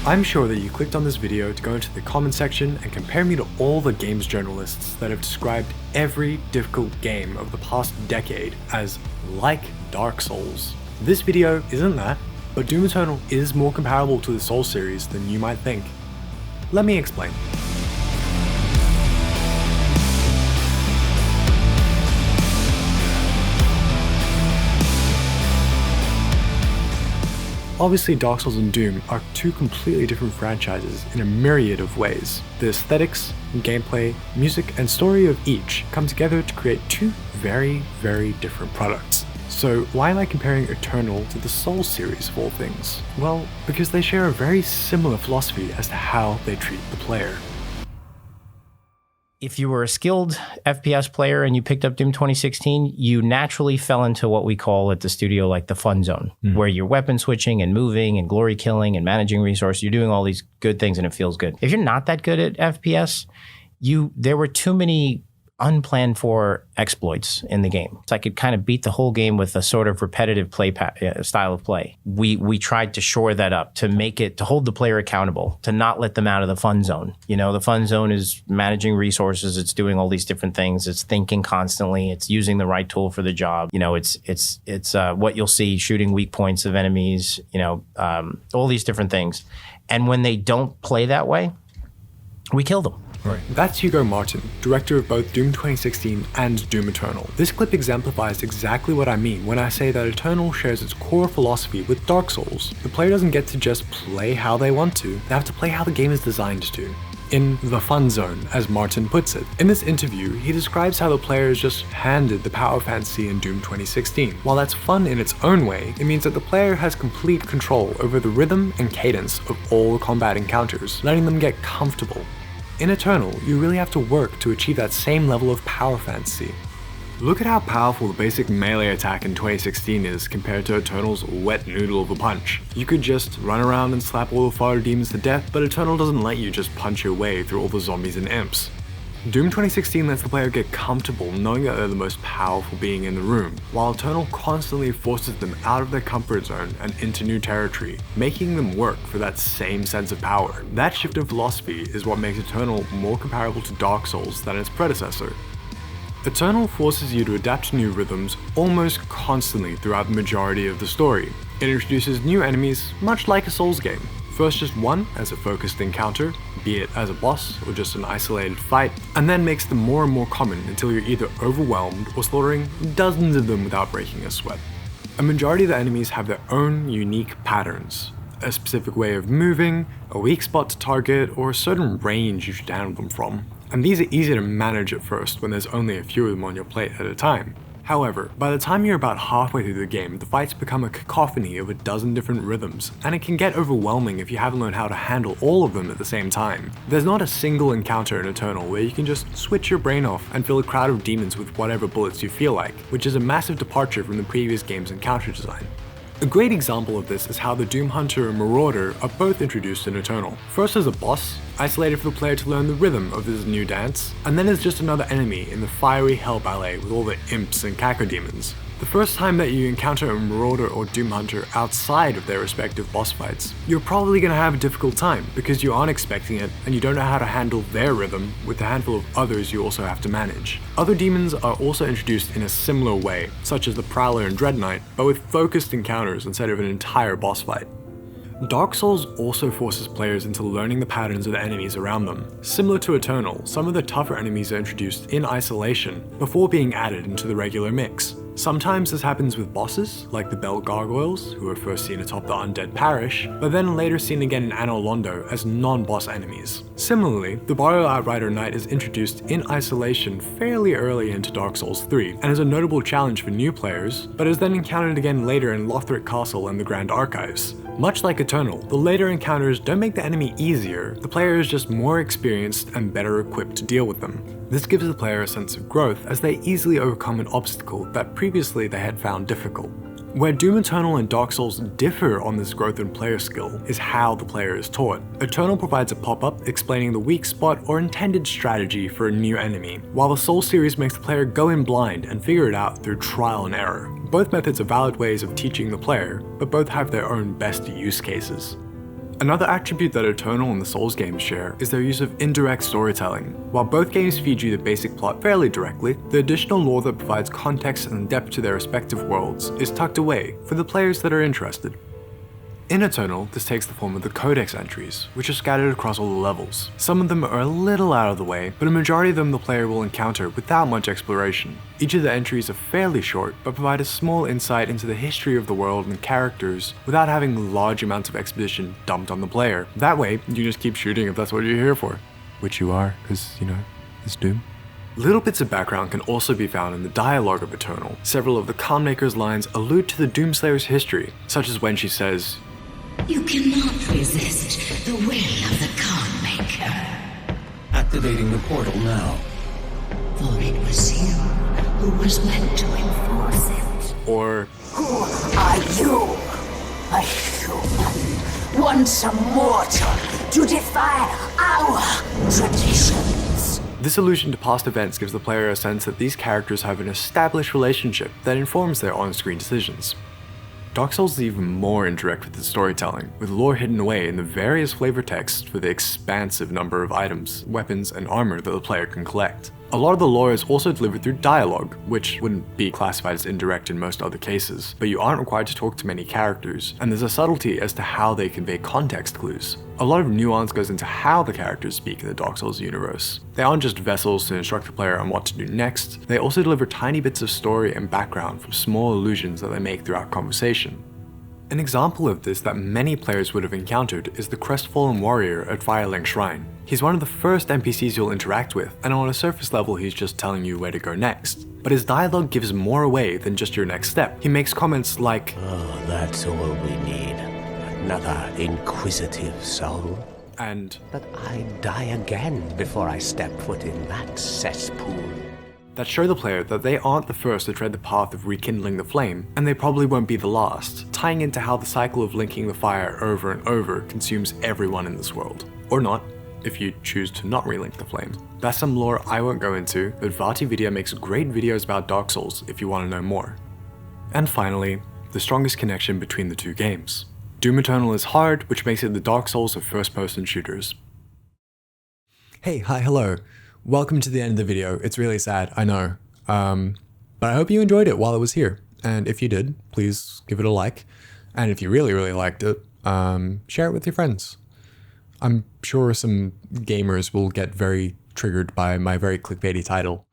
I'm sure that you clicked on this video to go into the comment section and compare me to all the games journalists that have described every difficult game of the past decade as like Dark Souls. This video isn't that, but Doom Eternal is more comparable to the Souls series than you might think. Let me explain. Obviously, Dark Souls and Doom are two completely different franchises in a myriad of ways. The aesthetics, gameplay, music, and story of each come together to create two very, very different products. So why am I comparing Eternal to the Souls series of all things? Well, because they share a very similar philosophy as to how they treat the player. If you were a skilled FPS player and you picked up Doom 2016, you naturally fell into what we call at the studio like the fun zone, where you're weapon switching and moving and glory killing and managing resources. You're doing all these good things and it feels good. If you're not that good at FPS, there were too many unplanned for exploits in the game. So I could kind of beat the whole game with a sort of repetitive style of play. We tried to shore that up, to hold the player accountable, to not let them out of the fun zone. You know, the fun zone is managing resources. It's doing all these different things. It's thinking constantly. It's using the right tool for the job. You know, it's what you'll see, shooting weak points of enemies, you know, all these different things. And when they don't play that way, we kill them. Right. That's Hugo Martin, director of both Doom 2016 and Doom Eternal. This clip exemplifies exactly what I mean when I say that Eternal shares its core philosophy with Dark Souls. The player doesn't get to just play how they want to, they have to play how the game is designed to. In the fun zone, as Martin puts it. In this interview, he describes how the player is just handed the power fantasy in Doom 2016. While that's fun in its own way, it means that the player has complete control over the rhythm and cadence of all the combat encounters, letting them get comfortable. In Eternal, you really have to work to achieve that same level of power fantasy. Look at how powerful the basic melee attack in 2016 is compared to Eternal's wet noodle of a punch. You could just run around and slap all the fodder demons to death, but Eternal doesn't let you just punch your way through all the zombies and imps. Doom 2016 lets the player get comfortable knowing that they're the most powerful being in the room, while Eternal constantly forces them out of their comfort zone and into new territory, making them work for that same sense of power. That shift in philosophy is what makes Eternal more comparable to Dark Souls than its predecessor. Eternal forces you to adapt to new rhythms almost constantly throughout the majority of the story. It introduces new enemies, much like a Souls game. First just one as a focused encounter, be it as a boss or just an isolated fight, and then makes them more and more common until you're either overwhelmed or slaughtering dozens of them without breaking a sweat. A majority of the enemies have their own unique patterns, a specific way of moving, a weak spot to target, or a certain range you should handle them from. And these are easy to manage at first when there's only a few of them on your plate at a time. However, by the time you're about halfway through the game, the fights become a cacophony of a dozen different rhythms, and it can get overwhelming if you haven't learned how to handle all of them at the same time. There's not a single encounter in Eternal where you can just switch your brain off and fill a crowd of demons with whatever bullets you feel like, which is a massive departure from the previous game's encounter design. A great example of this is how the Doom Hunter and Marauder are both introduced in Eternal. First as a boss, isolated for the player to learn the rhythm of this new dance, and then as just another enemy in the fiery hell ballet with all the imps and cacodemons. The first time that you encounter a Marauder or Doom Hunter outside of their respective boss fights, you're probably going to have a difficult time because you aren't expecting it and you don't know how to handle their rhythm with the handful of others you also have to manage. Other demons are also introduced in a similar way, such as the Prowler and Dread Knight, but with focused encounters instead of an entire boss fight. Dark Souls also forces players into learning the patterns of the enemies around them. Similar to Eternal, some of the tougher enemies are introduced in isolation before being added into the regular mix. Sometimes this happens with bosses, like the Bell Gargoyles, who are first seen atop the Undead Parish, but then later seen again in Anor Londo as non-boss enemies. Similarly, the Barrow Outrider Knight is introduced in isolation fairly early into Dark Souls 3, and is a notable challenge for new players, but is then encountered again later in Lothric Castle and the Grand Archives. Much like Eternal, the later encounters don't make the enemy easier, the player is just more experienced and better equipped to deal with them. This gives the player a sense of growth as they easily overcome an obstacle that previously they had found difficult. Where Doom Eternal and Dark Souls differ on this growth in player skill is how the player is taught. Eternal provides a pop-up explaining the weak spot or intended strategy for a new enemy, while the Souls series makes the player go in blind and figure it out through trial and error. Both methods are valid ways of teaching the player, but both have their own best use cases. Another attribute that Eternal and the Souls games share is their use of indirect storytelling. While both games feed you the basic plot fairly directly, the additional lore that provides context and depth to their respective worlds is tucked away for the players that are interested. In Eternal, this takes the form of the codex entries, which are scattered across all the levels. Some of them are a little out of the way, but a majority of them the player will encounter without much exploration. Each of the entries are fairly short, but provide a small insight into the history of the world and characters without having large amounts of exposition dumped on the player. That way, you just keep shooting if that's what you're here for. Which you are, because, it's Doom. Little bits of background can also be found in the dialogue of Eternal. Several of the Khanmaker's lines allude to the Doomslayer's history, such as when she says, "You cannot resist the will of the Khanmaker." Activating the portal now. For it was you who was meant to enforce it. or Who are you? A human, once a mortal, to defy our traditions. this allusion to past events gives the player a sense that these characters have an established relationship that informs their on-screen decisions. Dark Souls is even more indirect with its storytelling, with lore hidden away in the various flavor texts for the expansive number of items, weapons, and armor that the player can collect. A lot of the lore is also delivered through dialogue, which wouldn't be classified as indirect in most other cases, but you aren't required to talk to many characters, and there's a subtlety as to how they convey context clues. A lot of nuance goes into how the characters speak in the Dark Souls universe. They aren't just vessels to instruct the player on what to do next, they also deliver tiny bits of story and background from small allusions that they make throughout conversation. An example of this that many players would have encountered is the crestfallen warrior at Firelink Shrine. He's one of the first NPCs you'll interact with, and on a surface level he's just telling you where to go next. But his dialogue gives more away than just your next step. He makes comments like, Oh, that's all we need. Another inquisitive soul. and But I'd die again before I step foot in that cesspool. that show the player that they aren't the first to tread the path of rekindling the flame, and they probably won't be the last, tying into how the cycle of linking the fire over and over consumes everyone in this world. Or not, if you choose to not relink the flame. That's some lore I won't go into, but VaatiVidya makes great videos about Dark Souls if you want to know more. And finally, the strongest connection between the two games. Doom Eternal is hard, which makes it the Dark Souls of first-person shooters. Hey, hi, hello. Welcome to the end of the video. It's really sad, I know. But I hope you enjoyed it while it was here. And if you did, please give it a like. And if you really, really liked it, share it with your friends. I'm sure some gamers will get very triggered by my very clickbaity title.